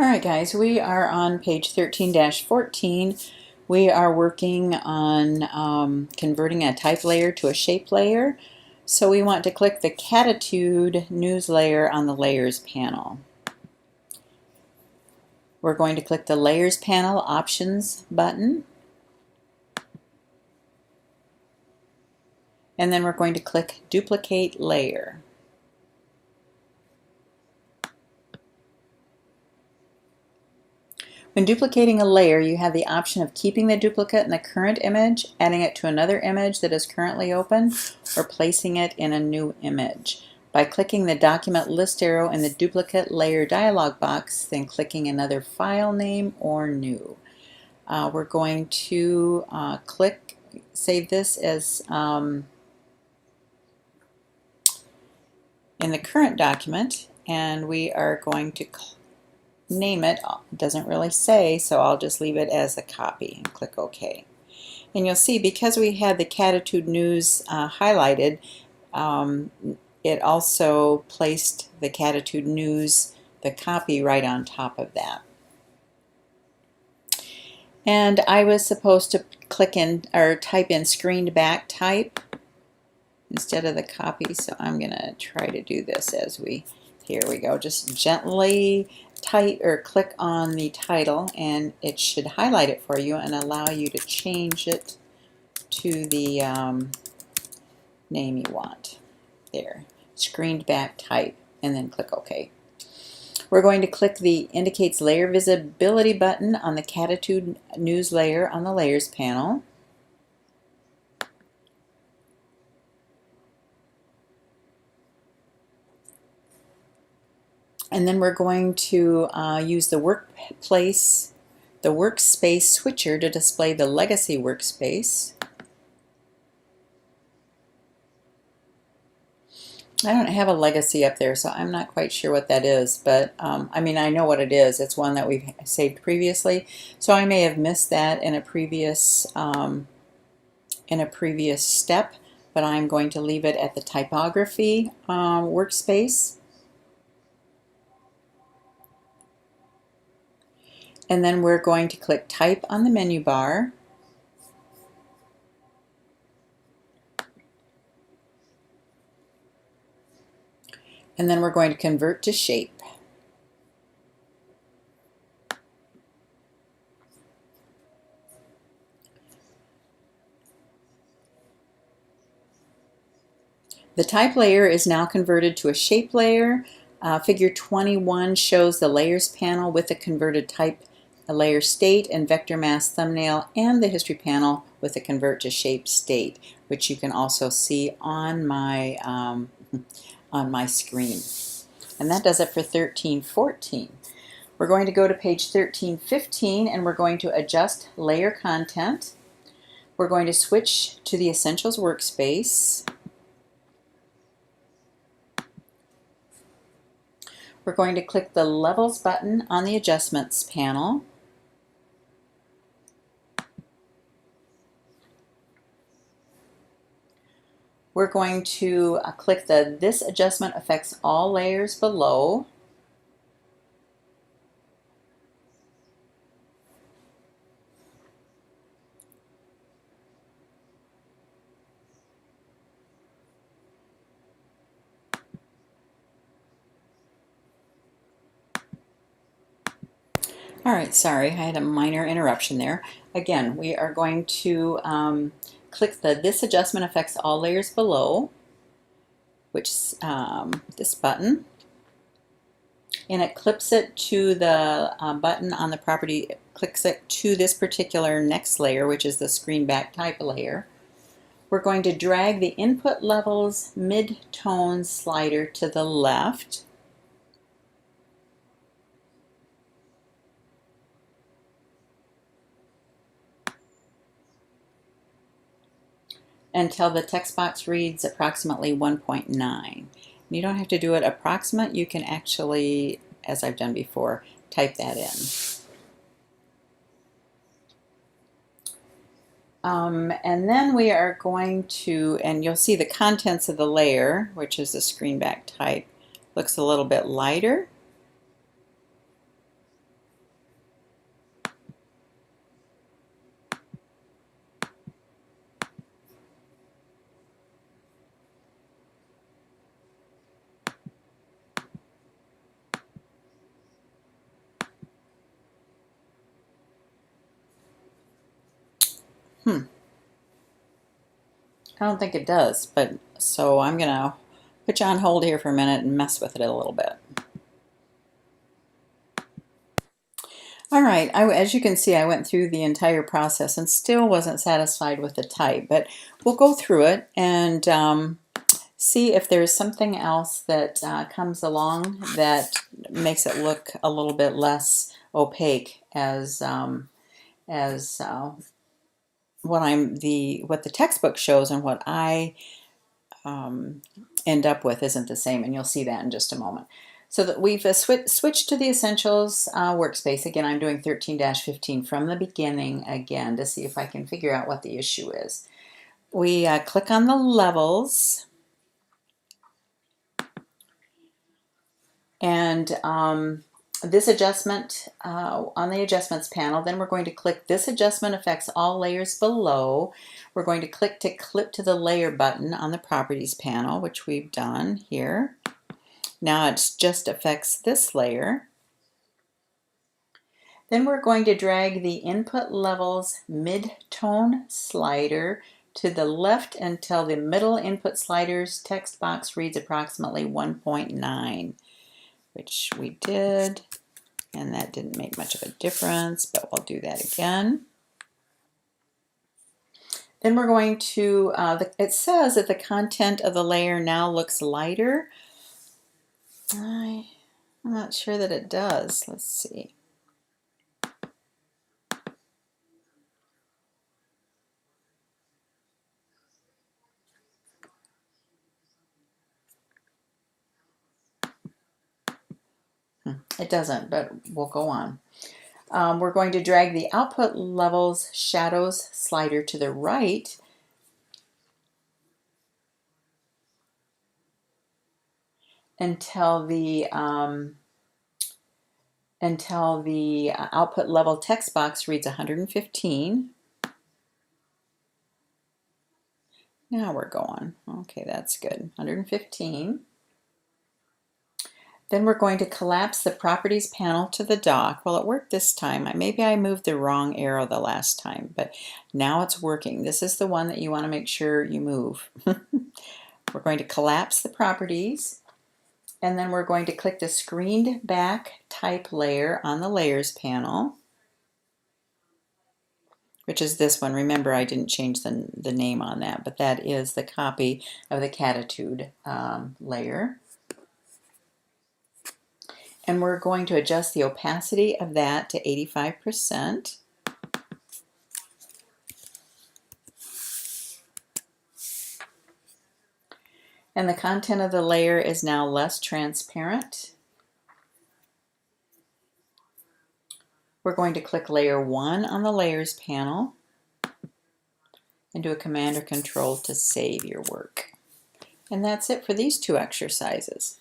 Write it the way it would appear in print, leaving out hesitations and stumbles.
Alright guys, we are on page 13-14. We are working on converting a type layer to a shape layer. So we want to click the Catitude News layer on the Layers panel. We're going to click the Layers panel Options button. And then we're going to click Duplicate Layer. When duplicating a layer, you have the option of keeping the duplicate in the current image, adding it to another image that is currently open, or placing it in a new image. By clicking the document list arrow in the duplicate layer dialog box, then clicking another file name or new. We're going to save this as in the current document, and we are going to name it. It doesn't really say, so I'll just leave it as a copy and click OK. And you'll see, because we had the Catitude News highlighted, it also placed the Catitude News, the copy, right on top of that. And I was supposed to click in or type in screened back type instead of the copy, so I'm going to try to do this as here we go, just gently click on the title, and it should highlight it for you and allow you to change it to the name you want. There, screened back type, and then click OK. We're going to click the Indicates Layer Visibility button on the Catitude News layer on the Layers panel. And then we're going to use the workspace switcher to display the legacy workspace. I don't have a legacy up there, so I'm not quite sure what that is, but I mean, I know what it is. It's one that we've saved previously, so I may have missed that in a previous step, but I'm going to leave it at the typography workspace. And then we're going to click Type on the menu bar. And then we're going to convert to shape. The type layer is now converted to a shape layer. Figure 21 shows the Layers panel with the converted type layer state and vector mask thumbnail, and the history panel with the convert to shape state, which you can also see on my screen. And that does it for 13-14. We're going to go to page 13-15, and we're going to adjust layer content. We're going to switch to the Essentials workspace. We're going to click the Levels button on the Adjustments panel. We're going to click the This adjustment affects all layers below. Alright, sorry, I had a minor interruption there. Again, we are going to click the This adjustment affects all layers below, which is this button, and it clips it to the button on the property, clicks it to this particular next layer, which is the screen back type layer. We're going to drag the input levels mid-tone slider to the left. Until the text box reads approximately 1.9. You don't have to do it approximate, you can actually, as I've done before, type that in. And then we are going to, and you'll see the contents of the layer, which is the screen back type, looks a little bit lighter. I don't think it does, but so I'm gonna put you on hold here for a minute and mess with it a little bit. All right, as you can see, I went through the entire process and still wasn't satisfied with the type, but we'll go through it and see if there's something else that comes along that makes it look a little bit less opaque as what what the textbook shows and what I end up with isn't the same, and you'll see that in just a moment. So that we've switched to the Essentials workspace. Again, I'm doing 13-15 from the beginning again to see if I can figure out what the issue is. We click on the levels, and this adjustment on the adjustments panel, then we're going to click this adjustment affects all layers below. We're going to click to clip to the layer button on the properties panel, which we've done here. Now it just affects this layer. Then we're going to drag the input levels mid-tone slider to the left until the middle input slider's text box reads approximately 1.9, which we did, and that didn't make much of a difference, but we'll do that again. Then we're going to, it says that the content of the layer now looks lighter. I'm not sure that it does. Let's see. It doesn't, but we'll go on. We're going to drag the output levels shadows slider to the right until the output level text box reads 115. Now we're going. Okay, that's good. 115. Then we're going to collapse the properties panel to the dock. Well, it worked this time. Maybe I moved the wrong arrow the last time, but now it's working. This is the one that you want to make sure you move. We're going to collapse the properties, and then we're going to click the screened back type layer on the layers panel, which is this one. Remember, I didn't change the name on that, but that is the copy of the Catitude layer. And we're going to adjust the opacity of that to 85%. And the content of the layer is now less transparent. We're going to click layer 1 on the layers panel and do a command or control to save your work. And that's it for these two exercises.